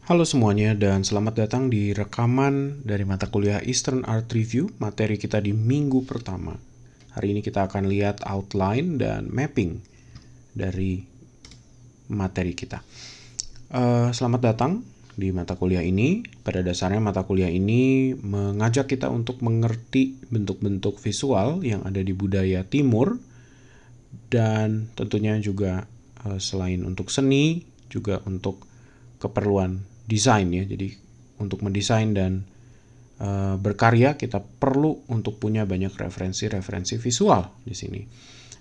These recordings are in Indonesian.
Halo semuanya dan selamat datang di rekaman dari mata kuliah Eastern Art Review, materi kita di minggu pertama. Hari ini kita akan lihat outline dan mapping dari materi kita. Selamat datang di mata kuliah ini. Pada dasarnya mata kuliah ini mengajak kita untuk mengerti bentuk-bentuk visual yang ada di budaya timur dan tentunya juga selain untuk seni, juga untuk keperluan desain ya. Jadi untuk mendesain dan berkarya kita perlu untuk punya banyak referensi-referensi visual di sini.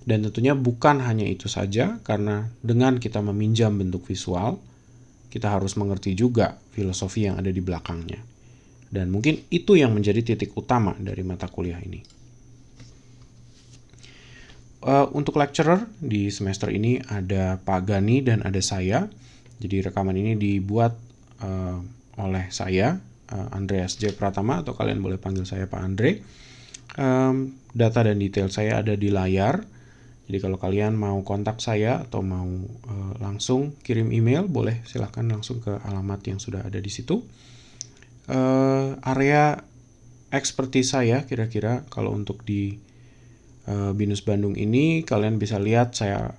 Dan tentunya bukan hanya itu saja, karena dengan kita meminjam bentuk visual, kita harus mengerti juga filosofi yang ada di belakangnya. Dan mungkin itu yang menjadi titik utama dari mata kuliah ini. Untuk lecturer di semester ini ada Pak Gani dan ada saya. Jadi rekaman ini dibuat oleh saya, Andreas J. Pratama, atau kalian boleh panggil saya Pak Andre. Data dan detail saya ada di layar. Jadi kalau kalian mau kontak saya atau mau langsung kirim email, boleh silahkan langsung ke alamat yang sudah ada di situ. Area expertise saya kira-kira kalau untuk di BINUS Bandung ini kalian bisa lihat saya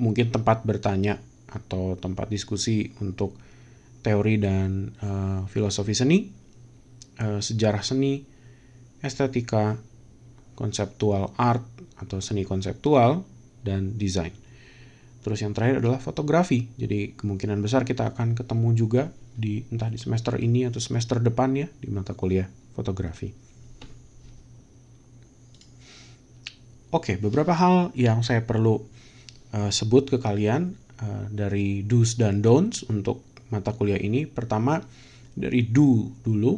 mungkin tempat bertanya atau tempat diskusi untuk teori dan filosofi seni, sejarah seni, estetika, konseptual art atau seni konseptual, dan desain. Terus yang terakhir adalah fotografi. Jadi kemungkinan besar kita akan ketemu juga di entah di semester ini atau semester depan ya di mata kuliah fotografi. Oke, beberapa hal yang saya perlu sebut ke kalian dari do's dan don'ts untuk mata kuliah ini. Pertama, dari do dulu.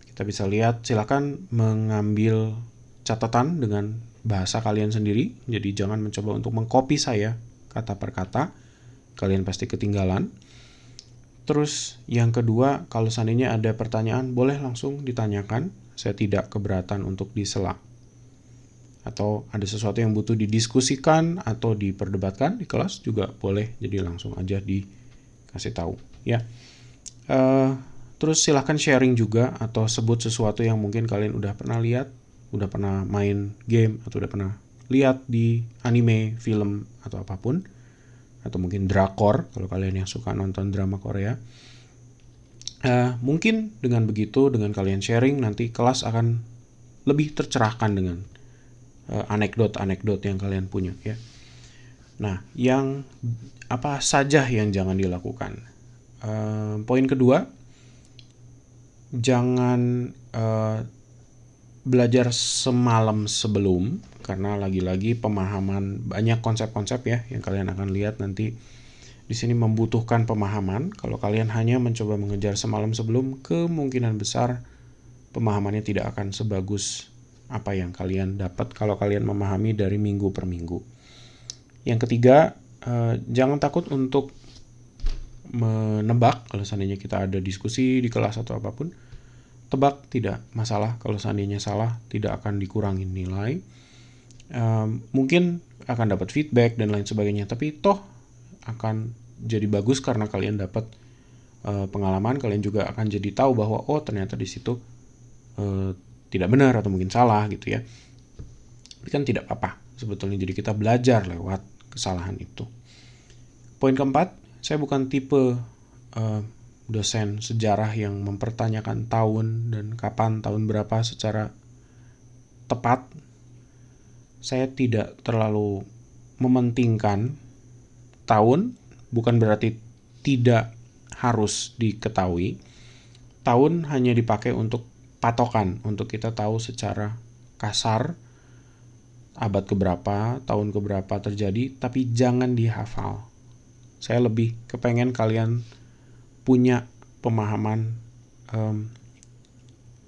Kita bisa lihat, silakan mengambil catatan dengan bahasa kalian sendiri. Jadi jangan mencoba untuk mengcopy saya kata per kata. Kalian pasti ketinggalan. Terus yang kedua, kalau seandainya ada pertanyaan, boleh langsung ditanyakan. Saya tidak keberatan untuk disela. Atau ada sesuatu yang butuh didiskusikan atau diperdebatkan di kelas juga boleh, jadi langsung aja dikasih tahu ya. Terus silahkan sharing juga atau sebut sesuatu yang mungkin kalian udah pernah lihat, udah pernah main game atau udah pernah lihat di anime, film atau apapun, atau mungkin drakor kalau kalian yang suka nonton drama Korea. Mungkin dengan begitu, dengan kalian sharing, nanti kelas akan lebih tercerahkan dengan anekdot-anekdot yang kalian punya ya. Nah, yang apa saja yang jangan dilakukan? Poin kedua, jangan belajar semalam sebelum, karena lagi-lagi pemahaman banyak konsep-konsep ya yang kalian akan lihat nanti di sini membutuhkan pemahaman. Kalau kalian hanya mencoba mengejar semalam sebelum, kemungkinan besar pemahamannya tidak akan sebagus apa yang kalian dapat kalau kalian memahami dari minggu per minggu. Yang ketiga, jangan takut untuk menebak. Kalau seandainya kita ada diskusi di kelas atau apapun, tebak tidak masalah. Kalau seandainya salah, tidak akan dikurangi nilai. Mungkin akan dapat feedback dan lain sebagainya, tapi toh akan jadi bagus karena kalian dapat pengalaman. Kalian juga akan jadi tahu bahwa oh ternyata di situ tidak benar atau mungkin salah gitu ya. Tapi kan tidak apa-apa sebetulnya, jadi kita belajar lewat kesalahan itu. Poin keempat, saya bukan tipe dosen sejarah yang mempertanyakan tahun dan kapan, tahun berapa secara tepat. Saya tidak terlalu mementingkan tahun, bukan berarti tidak harus diketahui. Tahun hanya dipakai untuk patokan, untuk kita tahu secara kasar abad keberapa, tahun keberapa terjadi, tapi jangan dihafal. Saya lebih kepengen kalian punya pemahaman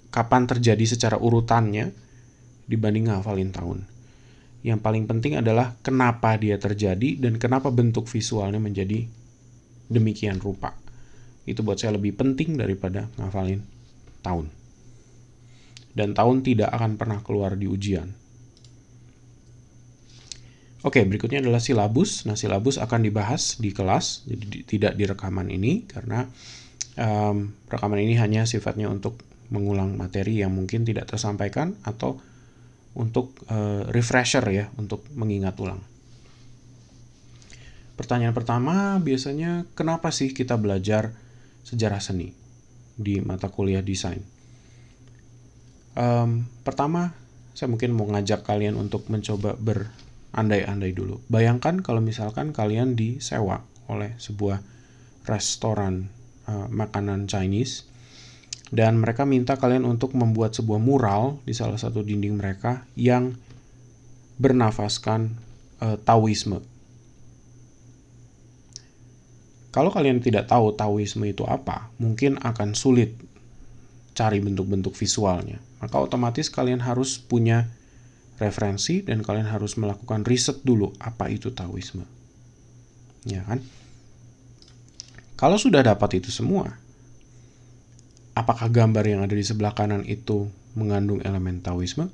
kapan terjadi secara urutannya dibanding ngafalin tahun. Yang paling penting adalah kenapa dia terjadi dan kenapa bentuk visualnya menjadi demikian rupa. Itu buat saya lebih penting daripada ngafalin tahun. Dan tahun tidak akan pernah keluar di ujian. Oke, berikutnya adalah silabus. Nah, silabus akan dibahas di kelas, jadi tidak di rekaman ini, karena Rekaman ini hanya sifatnya untuk mengulang materi yang mungkin tidak tersampaikan atau untuk refresher ya, untuk mengingat ulang. Pertanyaan pertama biasanya, kenapa sih kita belajar sejarah seni di mata kuliah desain? Pertama, saya mungkin mau ngajak kalian untuk mencoba berandai-andai dulu. Bayangkan kalau misalkan kalian disewa oleh sebuah restoran makanan Chinese, dan mereka minta kalian untuk membuat sebuah mural di salah satu dinding mereka yang bernafaskan Taoisme. Kalau kalian tidak tahu Taoisme itu apa, mungkin akan sulit cari bentuk-bentuk visualnya. Maka otomatis kalian harus punya referensi dan kalian harus melakukan riset dulu apa itu Taoisme. Ya kan? Kalau sudah dapat itu semua, apakah gambar yang ada di sebelah kanan itu mengandung elemen Taoisme?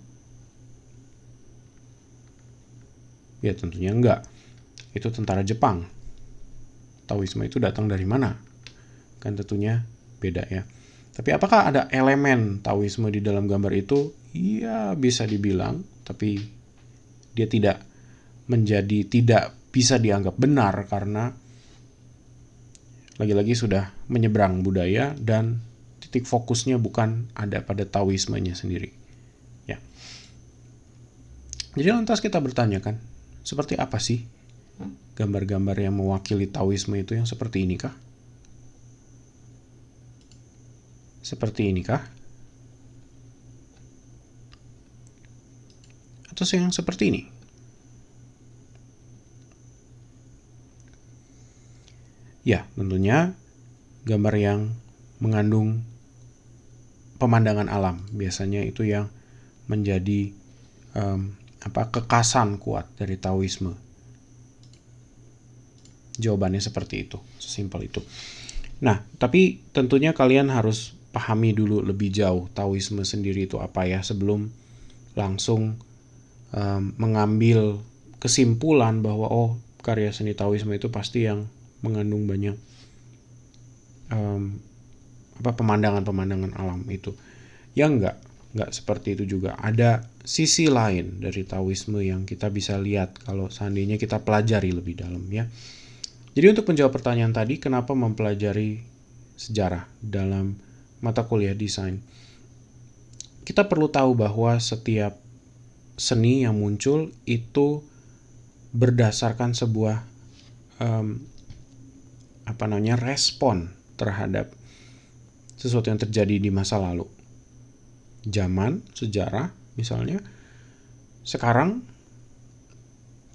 Ya tentunya enggak. Itu tentara Jepang. Taoisme itu datang dari mana? Kan tentunya beda ya. Tapi apakah ada elemen Taoisme di dalam gambar itu? Iya, bisa dibilang, tapi dia tidak bisa dianggap benar karena lagi-lagi sudah menyeberang budaya dan titik fokusnya bukan ada pada Taoismenya sendiri. Ya. Jadi lantas kita bertanya kan, seperti apa sih gambar-gambar yang mewakili Taoisme itu yang seperti ini kah? Seperti ini kah? Atau yang seperti ini? Ya, tentunya gambar yang mengandung pemandangan alam. Biasanya itu yang menjadi kekasan kuat dari Taoisme. Jawabannya seperti itu, sesimpel itu. Nah, tapi tentunya kalian harus pahami dulu lebih jauh Taoisme sendiri itu apa ya, sebelum langsung mengambil kesimpulan bahwa karya seni Taoisme itu pasti yang mengandung banyak pemandangan-pemandangan alam itu. Ya enggak seperti itu juga. Ada sisi lain dari Taoisme yang kita bisa lihat kalau seandainya kita pelajari lebih dalam ya. Jadi untuk menjawab pertanyaan tadi, kenapa mempelajari sejarah dalam mata kuliah desain? Kita perlu tahu bahwa setiap seni yang muncul itu berdasarkan sebuah respon terhadap sesuatu yang terjadi di masa lalu. Zaman, sejarah misalnya. Sekarang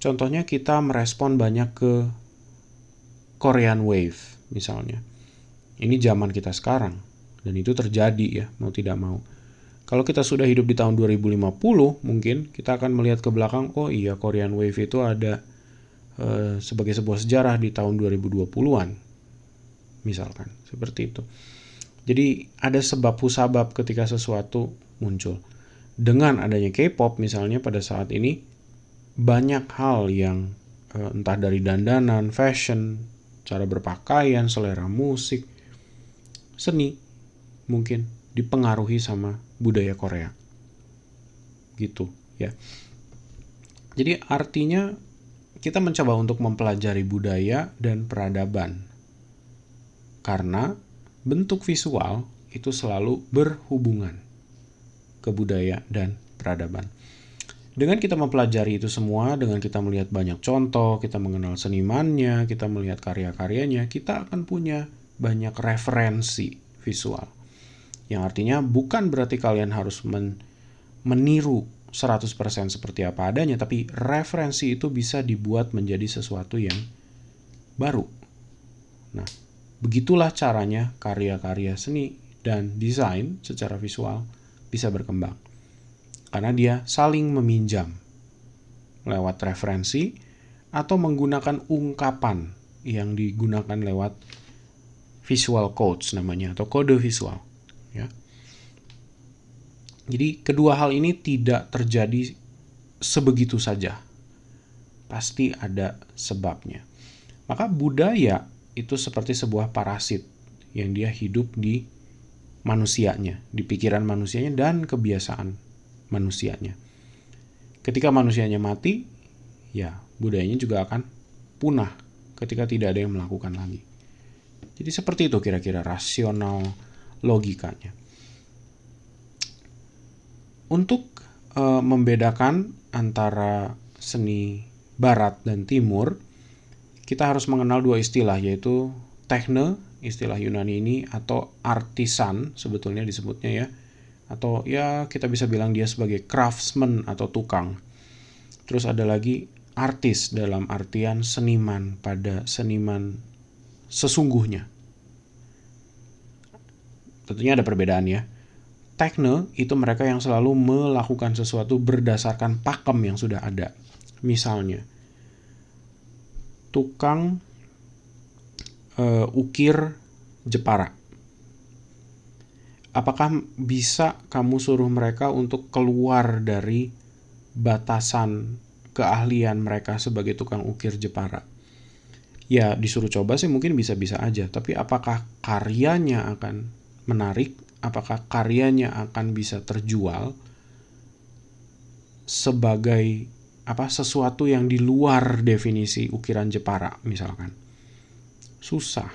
contohnya kita merespon banyak ke Korean Wave misalnya. Ini zaman kita sekarang dan itu terjadi ya, mau tidak mau. Kalau kita sudah hidup di tahun 2050, mungkin kita akan melihat ke belakang, oh iya Korean Wave itu ada sebagai sebuah sejarah di tahun 2020-an. Misalkan, seperti itu. Jadi ada sebab musabab ketika sesuatu muncul. Dengan adanya K-pop misalnya pada saat ini, banyak hal yang entah dari dandanan, fashion, cara berpakaian, selera musik, seni, mungkin dipengaruhi sama budaya Korea. Gitu ya. Jadi artinya kita mencoba untuk mempelajari budaya dan peradaban. Karena bentuk visual itu selalu berhubungan ke budaya dan peradaban. Dengan kita mempelajari itu semua, dengan kita melihat banyak contoh, kita mengenal senimannya, kita melihat karya-karyanya, kita akan punya banyak referensi visual. Yang artinya bukan berarti kalian harus meniru 100% seperti apa adanya, tapi referensi itu bisa dibuat menjadi sesuatu yang baru. Nah, begitulah caranya karya-karya seni dan desain secara visual bisa berkembang. Karena dia saling meminjam lewat referensi atau menggunakan ungkapan yang digunakan lewat visual codes namanya, atau kode visual ya. Jadi kedua hal ini tidak terjadi sebegitu saja. Pasti ada sebabnya. Maka budaya itu seperti sebuah parasit yang dia hidup di manusianya, di pikiran manusianya dan kebiasaan manusianya. Ketika manusianya mati, ya budayanya juga akan punah ketika tidak ada yang melakukan lagi. Jadi seperti itu kira-kira rasional logikanya. Untuk membedakan antara seni barat dan timur, kita harus mengenal dua istilah, yaitu tekne, istilah Yunani ini, atau artisan sebetulnya disebutnya ya, atau ya kita bisa bilang dia sebagai craftsman atau tukang. Terus ada lagi artis dalam artian seniman pada seniman sesungguhnya. Tentunya ada perbedaan ya. Tekne itu mereka yang selalu melakukan sesuatu berdasarkan pakem yang sudah ada. Misalnya, tukang ukir Jepara. Apakah bisa kamu suruh mereka untuk keluar dari batasan keahlian mereka sebagai tukang ukir Jepara? Ya, disuruh coba sih mungkin bisa-bisa aja, tapi apakah karyanya akan menarik? Apakah karyanya akan bisa terjual sebagai sesuatu yang di luar definisi ukiran Jepara misalkan? Susah.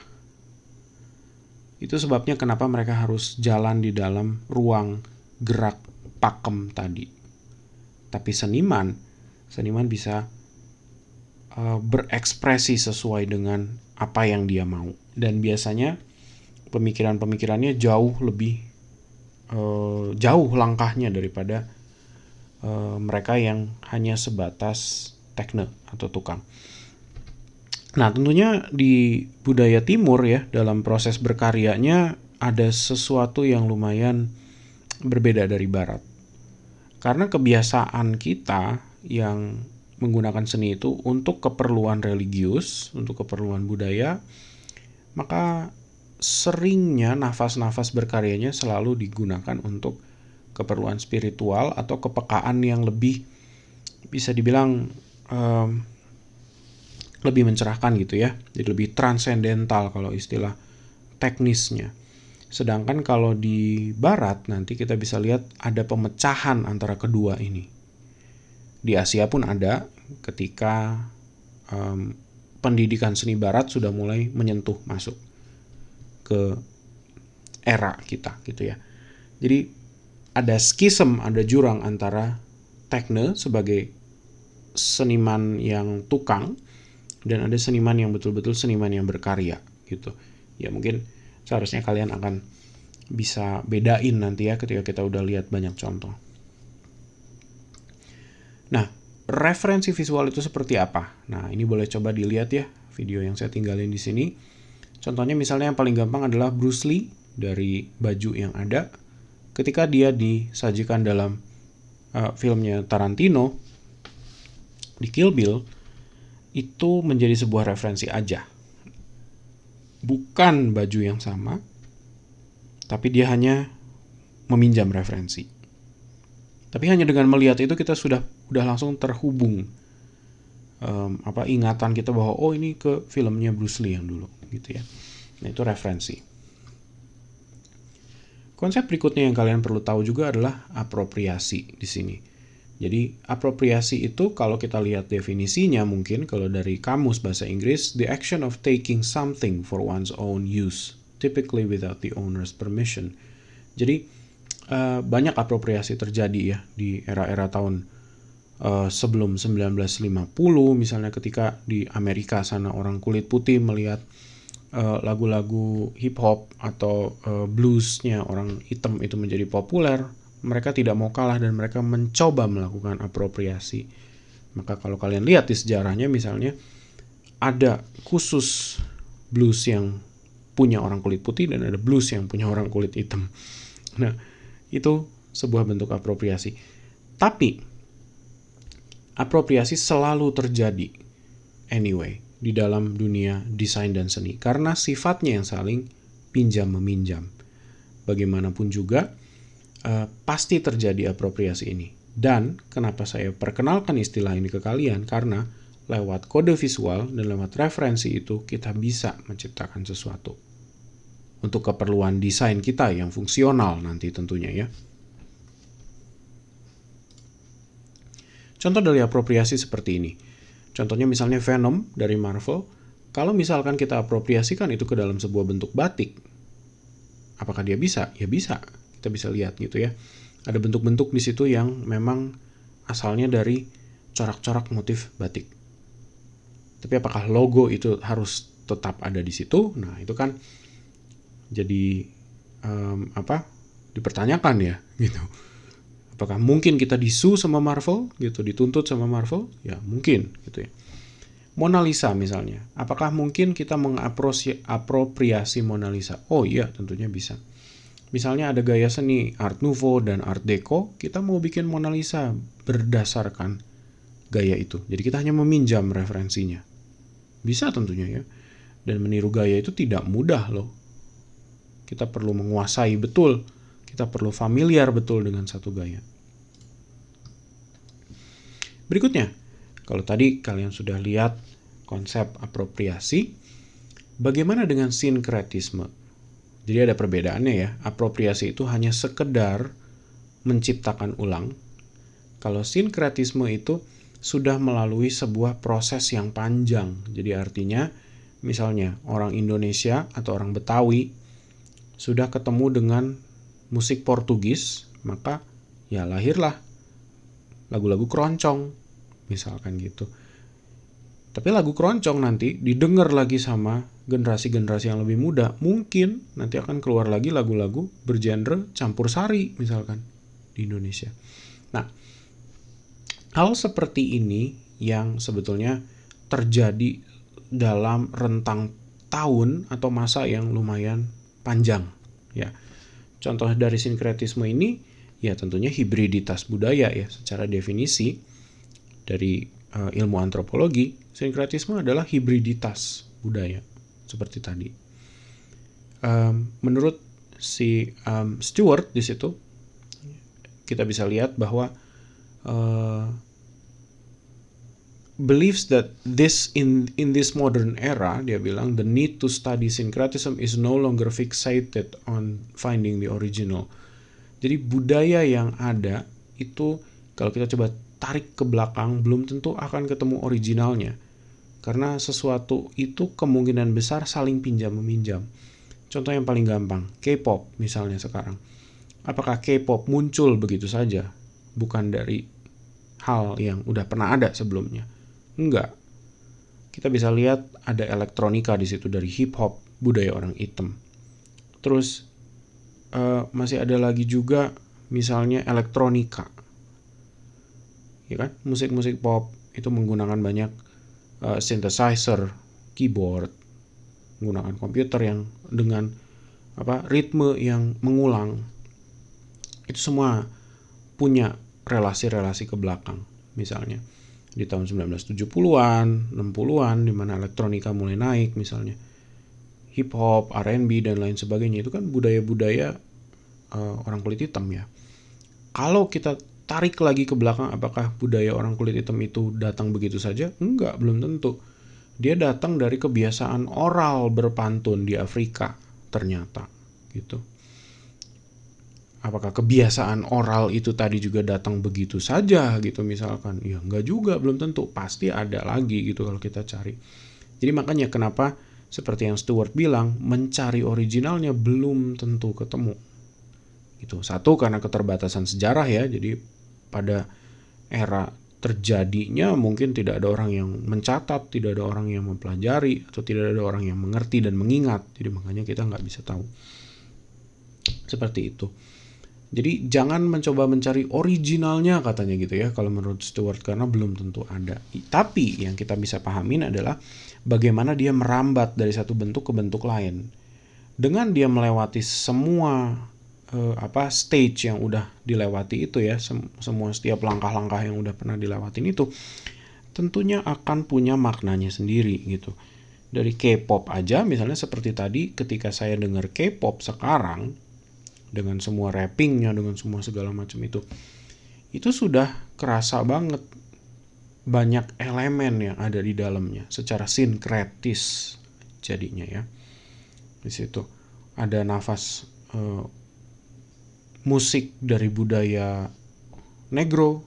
Itu sebabnya kenapa mereka harus jalan di dalam ruang gerak pakem tadi. Tapi seniman bisa berekspresi sesuai dengan apa yang dia mau. Dan biasanya pemikiran-pemikirannya jauh lebih jauh langkahnya daripada mereka yang hanya sebatas tekne atau tukang. Nah, tentunya di budaya timur ya, dalam proses berkaryanya ada sesuatu yang lumayan berbeda dari barat. Karena kebiasaan kita yang menggunakan seni itu untuk keperluan religius, untuk keperluan budaya, maka seringnya nafas-nafas berkaryanya selalu digunakan untuk keperluan spiritual atau kepekaan yang lebih bisa dibilang lebih mencerahkan gitu ya. Jadi lebih transendental kalau istilah teknisnya. Sedangkan kalau di barat nanti kita bisa lihat ada pemecahan antara kedua ini. Di Asia pun ada ketika pendidikan seni barat sudah mulai menyentuh masuk ke era kita gitu ya. Jadi ada skism, ada jurang antara tekne sebagai seniman yang tukang dan ada seniman yang betul-betul seniman yang berkarya gitu. Ya mungkin seharusnya kalian akan bisa bedain nanti ya ketika kita udah lihat banyak contoh. Nah, referensi visual itu seperti apa? Nah, ini boleh coba dilihat ya video yang saya tinggalin di sini. Contohnya misalnya yang paling gampang adalah Bruce Lee dari baju yang ada. Ketika dia disajikan dalam filmnya Tarantino di Kill Bill, itu menjadi sebuah referensi aja. Bukan baju yang sama, tapi dia hanya meminjam referensi. Tapi hanya dengan melihat itu kita sudah langsung terhubung ingatan kita bahwa oh ini ke filmnya Bruce Lee yang dulu gitu ya. Nah, itu referensi. Konsep berikutnya yang kalian perlu tahu juga adalah apropriasi di sini. Jadi apropriasi itu kalau kita lihat definisinya mungkin kalau dari kamus bahasa Inggris, the action of taking something for one's own use, typically without the owner's permission. Jadi banyak apropriasi terjadi ya di era-era tahun sebelum 1950 misalnya ketika di Amerika sana orang kulit putih melihat lagu-lagu hip hop atau bluesnya orang hitam itu menjadi populer, mereka tidak mau kalah dan mereka mencoba melakukan apropriasi. Maka kalau kalian lihat di sejarahnya misalnya ada khusus blues yang punya orang kulit putih dan ada blues yang punya orang kulit hitam. Nah, itu sebuah bentuk apropriasi. Tapi apropriasi selalu terjadi anyway di dalam dunia desain dan seni karena sifatnya yang saling pinjam-meminjam. Bagaimanapun juga pasti terjadi apropriasi ini. Dan kenapa saya perkenalkan istilah ini ke kalian? Karena lewat kode visual dan lewat referensi itu kita bisa menciptakan sesuatu. untuk keperluan desain kita yang fungsional nanti tentunya ya. Contoh dari apropriasi seperti ini. Contohnya misalnya Venom dari Marvel. Kalau misalkan kita apropriasikan itu ke dalam sebuah bentuk batik, apakah dia bisa? Ya bisa. Kita bisa lihat gitu ya. Ada bentuk-bentuk di situ yang memang asalnya dari corak-corak motif batik. Tapi apakah logo itu harus tetap ada di situ? Nah, itu kan jadi dipertanyakan ya gitu. Apakah mungkin kita disu sama Marvel gitu, dituntut sama Marvel? Ya mungkin gitu ya. Mona Lisa misalnya, apakah mungkin kita mengapropriasi Mona Lisa? Oh iya, tentunya bisa. Misalnya ada gaya seni Art Nouveau dan Art Deco, kita mau bikin Mona Lisa berdasarkan gaya itu. Jadi kita hanya meminjam referensinya. Bisa tentunya ya. Dan meniru gaya itu tidak mudah loh. Kita perlu menguasai betul, kita perlu familiar betul dengan satu gaya. Berikutnya, kalau tadi kalian sudah lihat konsep apropriasi, bagaimana dengan sinkretisme? Jadi ada perbedaannya ya. Apropriasi itu hanya sekedar menciptakan ulang. Kalau sinkretisme itu sudah melalui sebuah proses yang panjang. Jadi artinya misalnya orang Indonesia atau orang Betawi sudah ketemu dengan musik Portugis, maka ya lahirlah lagu-lagu keroncong misalkan gitu. Tapi lagu keroncong nanti didengar lagi sama generasi-generasi yang lebih muda, mungkin nanti akan keluar lagi lagu-lagu bergenre campur sari misalkan di Indonesia. Nah, hal seperti ini yang sebetulnya terjadi dalam rentang tahun atau masa yang lumayan panjang ya. Contoh dari sinkretisme ini ya tentunya hibriditas budaya ya. Secara definisi dari ilmu antropologi, sinkretisme adalah hibriditas budaya seperti tadi. Menurut si Stewart di situ kita bisa lihat bahwa believes that in this modern era, dia bilang the need to study syncretism is no longer fixated on finding the original. Jadi budaya yang ada itu kalau kita coba tarik ke belakang belum tentu akan ketemu originalnya. Karena sesuatu itu kemungkinan besar saling pinjam-meminjam. Contoh yang paling gampang, K-pop misalnya sekarang. Apakah K-pop muncul begitu saja? Bukan dari hal yang udah pernah ada sebelumnya. Enggak. Kita bisa lihat ada elektronika di situ dari hip hop, budaya orang hitam. Terus masih ada lagi juga misalnya elektronika. Ya kan? Musik-musik pop itu menggunakan banyak synthesizer, keyboard, menggunakan komputer yang dengan ritme yang mengulang. Itu semua punya relasi-relasi ke belakang. Misalnya di tahun 1970-an, 60-an di mana elektronika mulai naik misalnya. Hip hop, R&B dan lain sebagainya itu kan budaya-budaya orang kulit hitam ya. Kalau kita tarik lagi ke belakang, apakah budaya orang kulit hitam itu datang begitu saja? Enggak, belum tentu. Dia datang dari kebiasaan oral berpantun di Afrika ternyata gitu. Apakah kebiasaan oral itu tadi juga datang begitu saja gitu misalkan? Ya enggak juga, belum tentu. Pasti ada lagi gitu kalau kita cari. Jadi makanya kenapa seperti yang Stewart bilang, mencari originalnya belum tentu ketemu. Itu satu karena keterbatasan sejarah ya. Jadi pada era terjadinya mungkin tidak ada orang yang mencatat, tidak ada orang yang mempelajari, atau tidak ada orang yang mengerti dan mengingat. Jadi makanya kita nggak bisa tahu. Seperti itu. Jadi jangan mencoba mencari originalnya katanya gitu ya kalau menurut Stewart, karena belum tentu ada. Tapi yang kita bisa pahamin adalah bagaimana dia merambat dari satu bentuk ke bentuk lain. Dengan dia melewati semua stage yang udah dilewati itu ya, semua setiap langkah-langkah yang udah pernah dilewatin itu tentunya akan punya maknanya sendiri gitu. Dari K-pop aja misalnya seperti tadi, ketika saya dengar K-pop sekarang dengan semua rappingnya, dengan semua segala macam itu sudah kerasa banget banyak elemen yang ada di dalamnya secara sinkretis jadinya ya di situ. ada nafas musik dari budaya negro,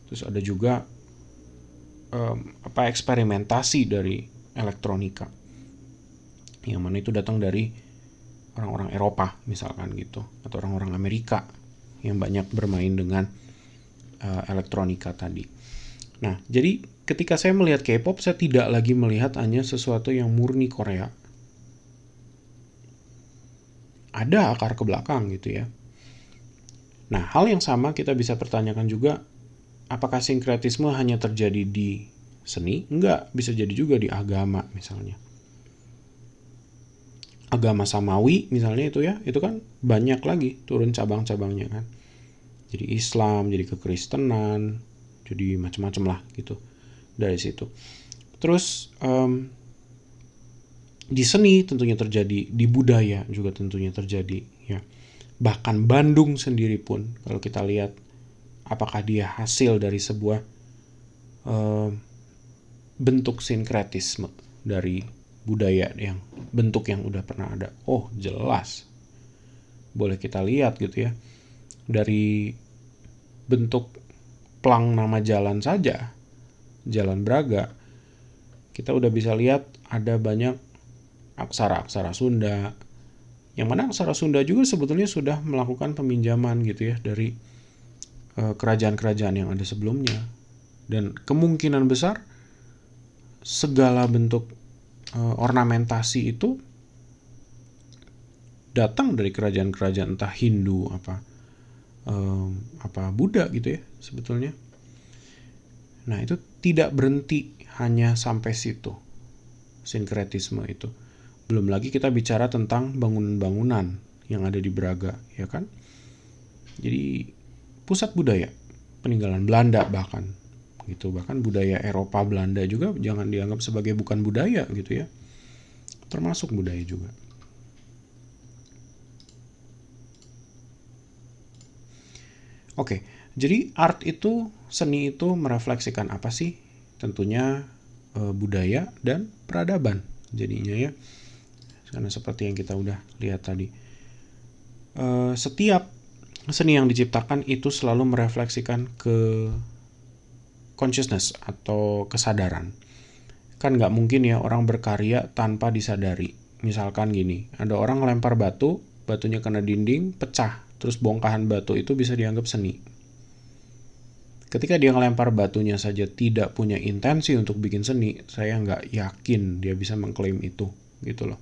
terus ada juga eksperimentasi dari elektronika, yang mana itu datang dari orang-orang Eropa misalkan gitu, atau orang-orang Amerika yang banyak bermain dengan elektronika tadi. Nah, jadi ketika saya melihat K-pop, saya tidak lagi melihat hanya sesuatu yang murni Korea. Ada akar ke belakang gitu ya. Nah, hal yang sama kita bisa pertanyakan juga, apakah sinkretisme hanya terjadi di seni? Enggak, bisa jadi juga di agama misalnya. Agama Samawi misalnya itu ya, itu kan banyak lagi turun cabang-cabangnya kan. Jadi Islam, jadi kekristenan, jadi macam-macam lah gitu dari situ. Terus di seni tentunya terjadi, di budaya juga tentunya terjadi ya. Bahkan Bandung sendiri pun kalau kita lihat apakah dia hasil dari sebuah bentuk sinkretisme dari budaya yang bentuk yang udah pernah ada. Oh, jelas. Boleh kita lihat gitu ya. Dari bentuk plang nama jalan saja, Jalan Braga, kita udah bisa lihat ada banyak aksara-aksara Sunda. Yang mana aksara Sunda juga sebetulnya sudah melakukan peminjaman gitu ya dari kerajaan-kerajaan yang ada sebelumnya. Dan kemungkinan besar segala bentuk ornamentasi itu datang dari kerajaan-kerajaan entah Hindu apa Buddha gitu ya sebetulnya. Nah, itu tidak berhenti hanya sampai situ sinkretisme itu. Belum lagi kita bicara tentang bangunan-bangunan yang ada di Braga, ya kan? Jadi pusat budaya peninggalan Belanda bahkan gitu, bahkan budaya Eropa Belanda juga jangan dianggap sebagai bukan budaya gitu ya, termasuk budaya juga. Oke, jadi art itu, seni itu merefleksikan apa sih? Tentunya budaya dan peradaban jadinya ya, karena seperti yang kita udah lihat tadi, setiap seni yang diciptakan itu selalu merefleksikan ke consciousness atau kesadaran. Kan nggak mungkin ya orang berkarya tanpa disadari. Misalkan gini, ada orang lempar batu, batunya kena dinding, pecah, terus bongkahan batu itu bisa dianggap seni. Ketika dia ngelempar batunya saja tidak punya intensi untuk bikin seni, saya nggak yakin dia bisa mengklaim itu, gitu loh.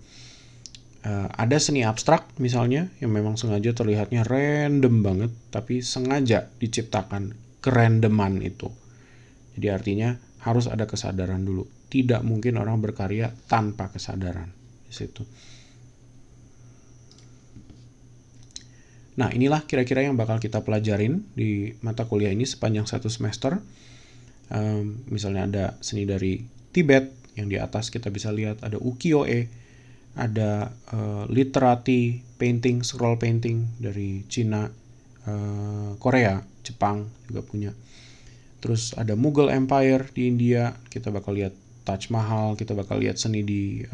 Ada seni abstrak misalnya yang memang sengaja terlihatnya random banget, tapi sengaja diciptakan kerandoman itu. Jadi artinya harus ada kesadaran dulu. Tidak mungkin orang berkarya tanpa kesadaran di situ. Nah, inilah kira-kira yang bakal kita pelajarin di mata kuliah ini sepanjang satu semester. Misalnya ada seni dari Tibet, yang di atas kita bisa lihat ada ukiyo-e, ada literati painting, scroll painting dari Cina, Korea, Jepang juga punya. Terus ada Mughal Empire di India, kita bakal lihat Taj Mahal, kita bakal lihat seni di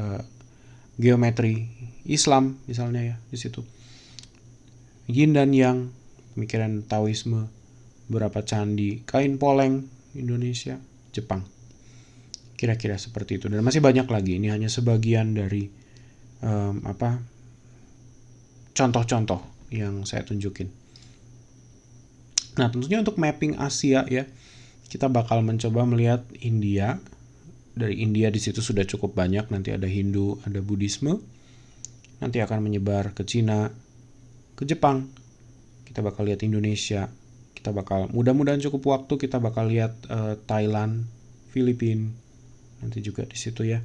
geometri Islam misalnya ya di situ. Yin dan Yang, pemikiran Taoisme, beberapa candi, kain poleng Indonesia, Jepang. Kira-kira seperti itu, dan masih banyak lagi. Ini hanya sebagian dari contoh-contoh yang saya tunjukin. Nah, tentunya untuk mapping Asia ya, kita bakal mencoba melihat India. Dari India di situ sudah cukup banyak, nanti ada Hindu, ada Buddhisme. Nanti akan menyebar ke Cina, ke Jepang. Kita bakal lihat Indonesia. Kita bakal, mudah-mudahan cukup waktu, kita bakal lihat Thailand, Filipina. Nanti juga di situ ya.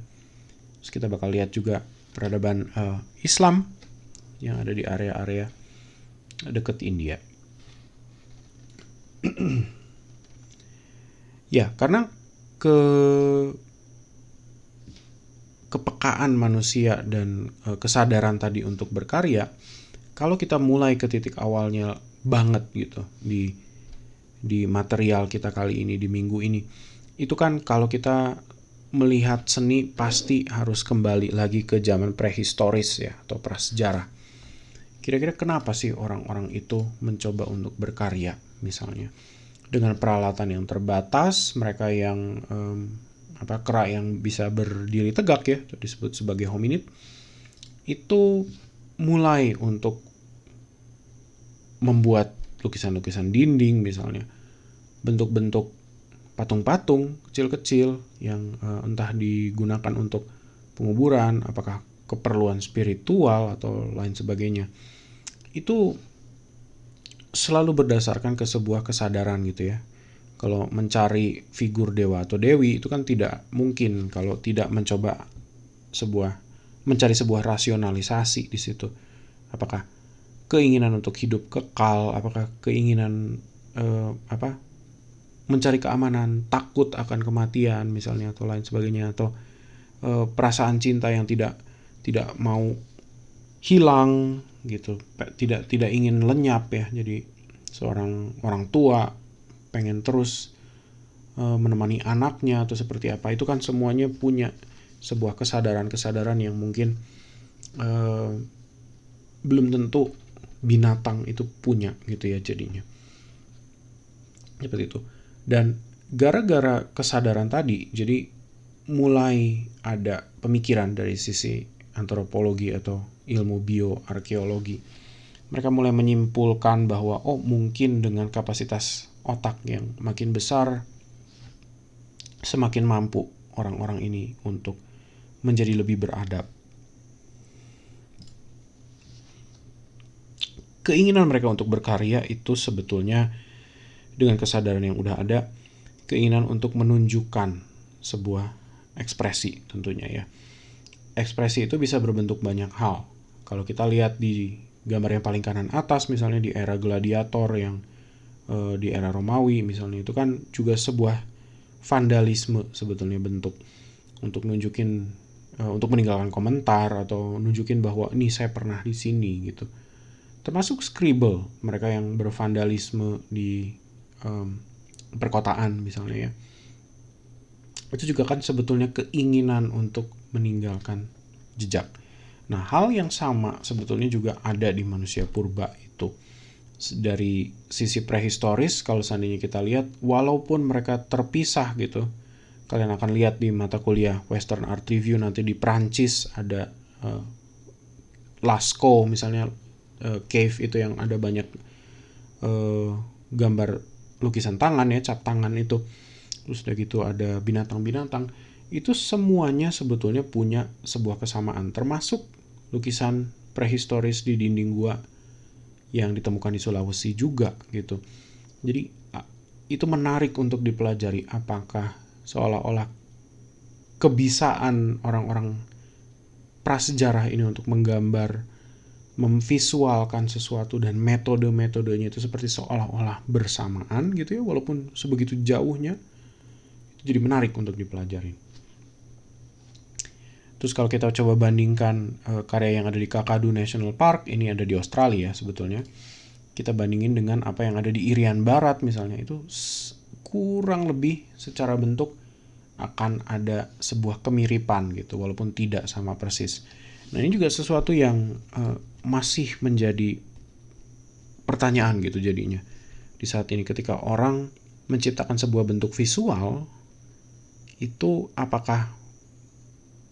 Terus kita bakal lihat juga peradaban Islam yang ada di area-area dekat India. Ya, karena kepekaan manusia dan kesadaran tadi untuk berkarya, kalau kita mulai ke titik awalnya banget gitu di material kita kali ini, di minggu ini, itu kan kalau kita melihat seni pasti harus kembali lagi ke zaman prehistoris ya, atau prasejarah. Kira-kira kenapa sih orang-orang itu mencoba untuk berkarya misalnya? Dengan peralatan yang terbatas, mereka yang kera yang bisa berdiri tegak ya, disebut sebagai hominid, itu mulai untuk membuat lukisan-lukisan dinding misalnya, bentuk-bentuk patung-patung kecil-kecil yang entah digunakan untuk penguburan, apakah keperluan spiritual atau lain sebagainya. Itu selalu berdasarkan ke sebuah kesadaran gitu ya. Kalau mencari figur dewa atau dewi itu kan tidak mungkin kalau tidak mencoba mencari sebuah rasionalisasi di situ. Apakah keinginan untuk hidup kekal, apakah keinginan mencari keamanan, takut akan kematian misalnya atau lain sebagainya, atau perasaan cinta yang tidak mau hilang gitu, tidak ingin lenyap ya. Jadi seorang orang tua pengen terus menemani anaknya atau seperti apa, itu kan semuanya punya sebuah kesadaran yang mungkin belum tentu binatang itu punya gitu ya jadinya. Seperti itu. Dan gara-gara kesadaran tadi, jadi mulai ada pemikiran dari sisi antropologi atau ilmu bioarkeologi. Mereka mulai menyimpulkan bahwa mungkin dengan kapasitas otak yang makin besar, semakin mampu orang-orang ini untuk menjadi lebih beradab. Keinginan mereka untuk berkarya itu sebetulnya dengan kesadaran yang udah ada, keinginan untuk menunjukkan sebuah ekspresi tentunya ya. Ekspresi itu bisa berbentuk banyak hal. Kalau kita lihat di gambar yang paling kanan atas misalnya di era gladiator yang di era Romawi misalnya, itu kan juga sebuah vandalisme sebetulnya bentuk untuk nunjukin untuk meninggalkan komentar atau nunjukin bahwa ini saya pernah di sini gitu. Termasuk scribble, mereka yang bervandalisme di perkotaan misalnya ya. Itu juga kan sebetulnya keinginan untuk meninggalkan jejak. Nah, hal yang sama sebetulnya juga ada di manusia purba itu. Dari sisi prehistoris, kalau seandainya kita lihat, walaupun mereka terpisah gitu, kalian akan lihat di mata kuliah Western Art Review nanti di Prancis ada Lascaux misalnya, cave itu yang ada banyak gambar lukisan tangan ya, cap tangan itu. Terus udah gitu ada binatang-binatang. Itu semuanya sebetulnya punya sebuah kesamaan, termasuk lukisan prehistoris di dinding gua yang ditemukan di Sulawesi juga gitu. Jadi itu menarik untuk dipelajari, apakah seolah-olah kebisaan orang-orang prasejarah ini untuk menggambar, memvisualkan sesuatu dan metode-metodenya itu seperti seolah-olah bersamaan gitu ya, walaupun sebegitu jauhnya. Jadi menarik untuk dipelajari. Terus kalau kita coba bandingkan karya yang ada di Kakadu National Park, ini ada di Australia sebetulnya, kita bandingin dengan apa yang ada di Irian Barat misalnya, itu kurang lebih secara bentuk akan ada sebuah kemiripan gitu, walaupun tidak sama persis. Nah, ini juga sesuatu yang masih menjadi pertanyaan gitu jadinya. Di saat ini ketika orang menciptakan sebuah bentuk visual, itu apakah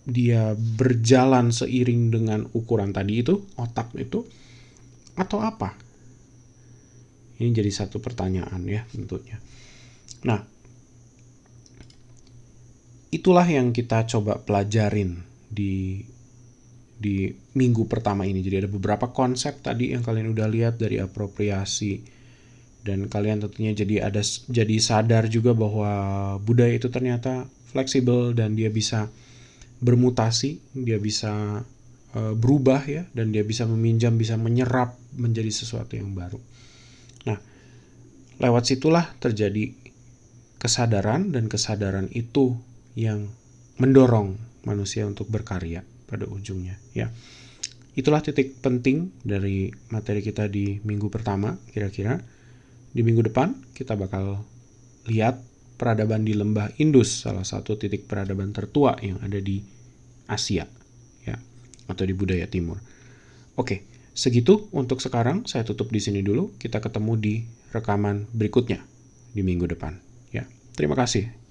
dia berjalan seiring dengan ukuran tadi itu, otak itu, atau apa? Ini jadi satu pertanyaan ya tentunya. Nah, itulah yang kita coba pelajarin di minggu pertama ini. Jadi ada beberapa konsep tadi yang kalian udah lihat dari apropriasi, dan kalian tentunya jadi sadar juga bahwa budaya itu ternyata fleksibel dan dia bisa bermutasi, dia bisa berubah ya, dan dia bisa meminjam, bisa menyerap menjadi sesuatu yang baru. Nah, lewat situlah terjadi kesadaran, dan kesadaran itu yang mendorong manusia untuk berkarya pada ujungnya ya. Itulah titik penting dari materi kita di minggu pertama. Kira-kira di minggu depan kita bakal lihat peradaban di lembah Indus, salah satu titik peradaban tertua yang ada di Asia, ya, atau di budaya timur. Oke, segitu untuk sekarang. Saya tutup di sini dulu. Kita ketemu di rekaman berikutnya di minggu depan. Ya, terima kasih.